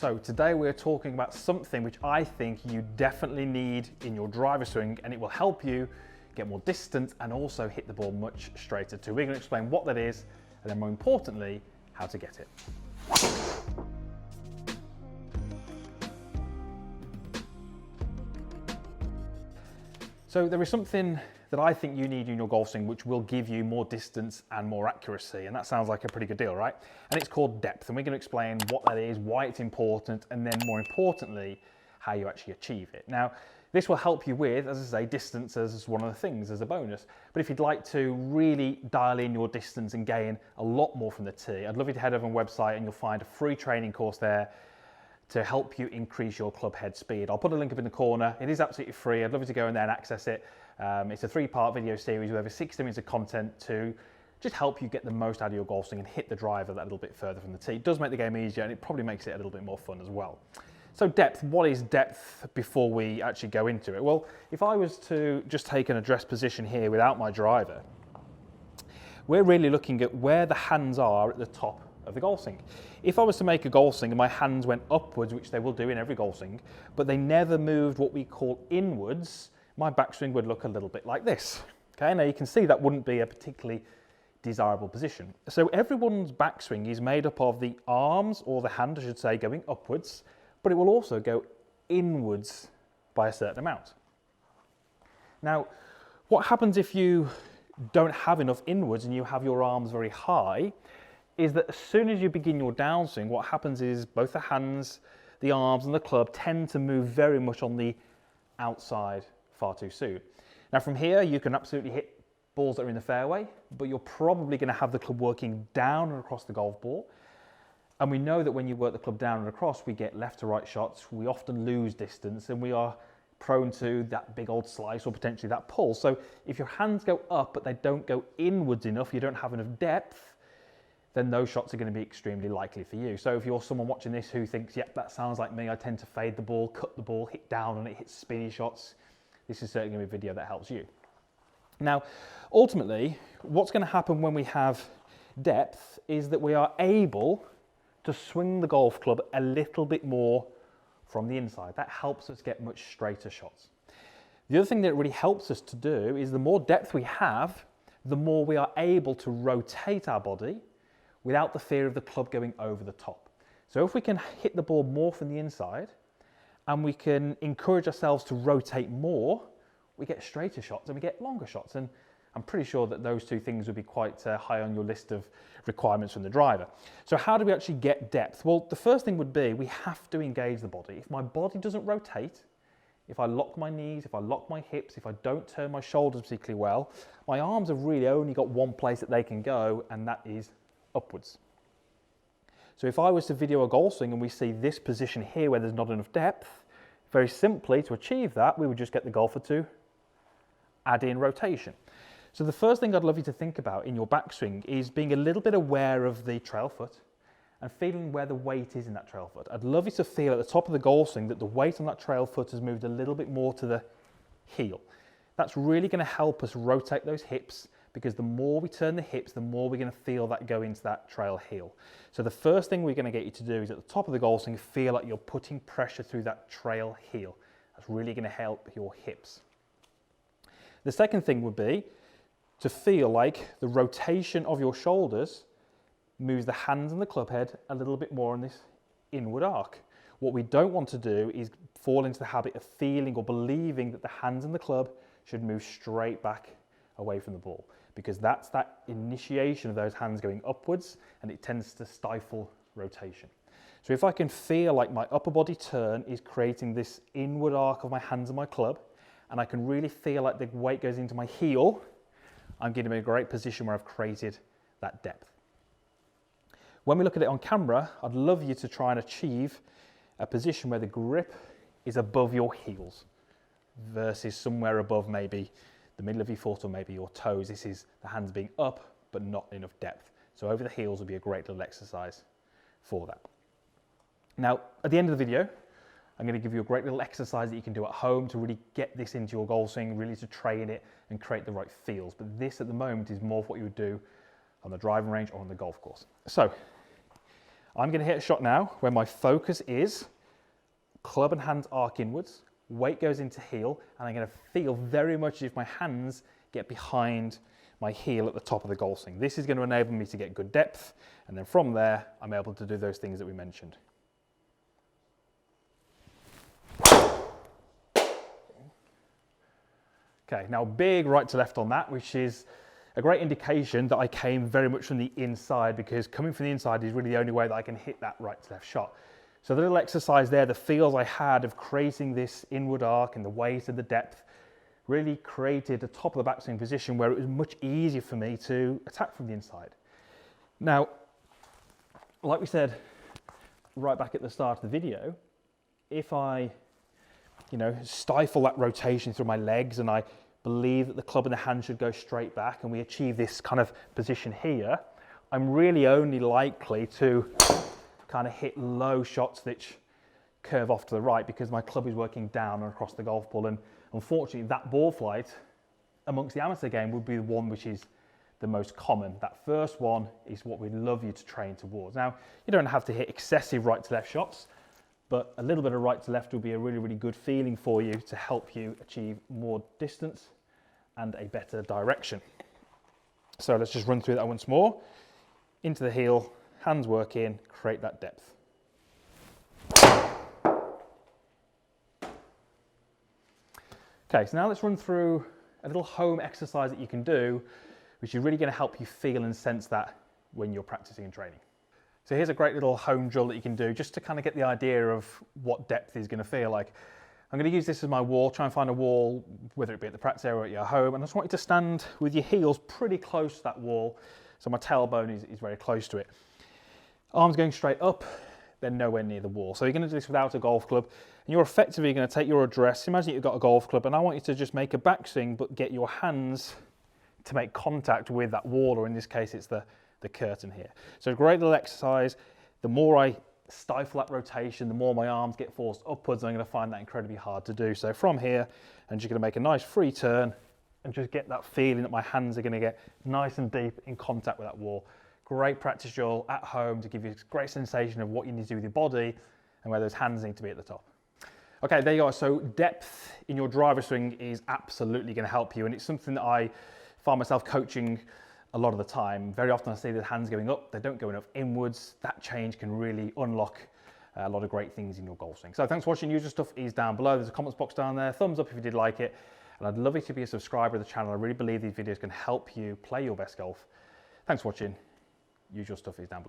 So today we're talking about something which I think you definitely need in your driver swing, and it will help you get more distance and also hit the ball much straighter too. We're going to explain what that is and then more importantly, how to get it. So there is something that I think you need in your golf swing which will give you more distance and more accuracy, and that sounds like a pretty good deal, right? And it's called depth, and we're going to explain what that is, why it's important, and then more importantly, how you actually achieve it. Now, this will help you with, as I say, distance as one of the things, as a bonus. But if you'd like to really dial in your distance and gain a lot more from the tee, I'd love you to head over on the website and you'll find a free training course there to help you increase your club head speed. I'll put a link up in the corner. It is absolutely free. I'd love you to go in there and access it. It's a 3-part video series with over 60 minutes of content to just help you get the most out of your golf swing and hit the driver that little bit further from the tee. It does make the game easier and it probably makes it a little bit more fun as well. So depth, what is depth before we actually go into it? Well, if I was to just take an address position here without my driver, we're really looking at where the hands are at the top of the golf swing. If I was to make a golf swing and my hands went upwards, which they will do in every golf swing, but they never moved what we call inwards, my backswing would look a little bit like this. Okay, now you can see that wouldn't be a particularly desirable position. So everyone's backswing is made up of the arms, or the hand I should say, going upwards, but it will also go inwards by a certain amount. Now, what happens if you don't have enough inwards and you have your arms very high is that as soon as you begin your downswing, what happens is both the hands, the arms and the club tend to move very much on the outside far too soon. Now from here, you can absolutely hit balls that are in the fairway, but you're probably going to have the club working down and across the golf ball. And we know that when you work the club down and across, we get left to right shots, we often lose distance, and we are prone to that big old slice or potentially that pull. So if your hands go up, but they don't go inwards enough, you don't have enough depth, then those shots are going to be extremely likely for you. So if you're someone watching this who thinks, yep, that sounds like me, I tend to fade the ball, cut the ball, hit down on it, hit spinny shots, this is certainly going to be a video that helps you. Now, ultimately, what's going to happen when we have depth is that we are able to swing the golf club a little bit more from the inside. That helps us get much straighter shots. The other thing that it really helps us to do is the more depth we have, the more we are able to rotate our body without the fear of the club going over the top. So if we can hit the ball more from the inside and we can encourage ourselves to rotate more, we get straighter shots and we get longer shots. And I'm pretty sure that those two things would be quite high on your list of requirements from the driver. So how do we actually get depth? Well, the first thing would be we have to engage the body. If my body doesn't rotate, if I lock my knees, if I lock my hips, if I don't turn my shoulders particularly well, my arms have really only got one place that they can go, and that is upwards. So if I was to video a golf swing and we see this position here where there's not enough depth, very simply to achieve that, we would just get the golfer to add in rotation. So the first thing I'd love you to think about in your backswing is being a little bit aware of the trail foot and feeling where the weight is in that trail foot. I'd love you to feel at the top of the golf swing that the weight on that trail foot has moved a little bit more to the heel. That's really going to help us rotate those hips, because the more we turn the hips, the more we're going to feel that go into that trail heel. So the first thing we're going to get you to do is at the top of the golf swing, feel like you're putting pressure through that trail heel. That's really going to help your hips. The second thing would be to feel like the rotation of your shoulders moves the hands and the club head a little bit more on this inward arc. What we don't want to do is fall into the habit of feeling or believing that the hands and the club should move straight back away from the ball, because that's that initiation of those hands going upwards and it tends to stifle rotation. So if I can feel like my upper body turn is creating this inward arc of my hands and my club, and I can really feel like the weight goes into my heel, I'm getting in a great position where I've created that depth. When we look at it on camera, I'd love you to try and achieve a position where the grip is above your heels versus somewhere above maybe the middle of your foot or maybe your toes. This is the hands being up, but not enough depth. So over the heels would be a great little exercise for that. Now, at the end of the video, I'm going to give you a great little exercise that you can do at home to really get this into your golf swing, really to train it and create the right feels. But this at the moment is more of what you would do on the driving range or on the golf course. So I'm going to hit a shot now where my focus is club and hands arc inwards, weight goes into heel, and I'm going to feel very much as if my hands get behind my heel at the top of the golf swing. This is going to enable me to get good depth, and then from there, I'm able to do those things that we mentioned. Okay, now big right to left on that, which is a great indication that I came very much from the inside, because coming from the inside is really the only way that I can hit that right to left shot. So the little exercise there, the feels I had of creating this inward arc and the weight and the depth really created the top of the backswing position where it was much easier for me to attack from the inside. Now, like we said right back at the start of the video, if I, stifle that rotation through my legs and I believe that the club and the hand should go straight back and we achieve this kind of position here, I'm really only likely to kind of hit low shots which curve off to the right because my club is working down and across the golf ball, and unfortunately that ball flight amongst the amateur game would be the one which is the most common. That first one is what we'd love you to train towards. Now, you don't have to hit excessive right to left shots, but a little bit of right to left will be a really, really good feeling for you to help you achieve more distance and a better direction. So let's just run through that once more. Into the heel, hands work in, create that depth. Okay, so now let's run through a little home exercise that you can do, which is really going to help you feel and sense that when you're practicing and training. So here's a great little home drill that you can do just to kind of get the idea of what depth is going to feel like. I'm going to use this as my wall, try and find a wall, whether it be at the practice area or at your home, and I just want you to stand with your heels pretty close to that wall, so my tailbone is very close to it. Arms going straight up, then nowhere near the wall. So you're going to do this without a golf club, and you're effectively going to take your address. Imagine you've got a golf club, and I want you to just make a backswing, but get your hands to make contact with that wall, or in this case, it's the curtain here. So a great little exercise. The more I stifle that rotation, the more my arms get forced upwards, and I'm going to find that incredibly hard to do. So from here, I'm just going to make a nice free turn and just get that feeling that my hands are going to get nice and deep in contact with that wall. Great practice drill at home to give you a great sensation of what you need to do with your body and where those hands need to be at the top. Okay, there you are. So depth in your driver swing is absolutely going to help you, and it's something that I find myself coaching a lot of the time. Very often I see the hands going up, they don't go enough inwards. That change can really unlock a lot of great things in your golf swing. So thanks for watching. Usual stuff is down below. There's a comments box down there. Thumbs up if you did like it. And I'd love you to be a subscriber to the channel. I really believe these videos can help you play your best golf. Thanks for watching. Usual stuff is down below.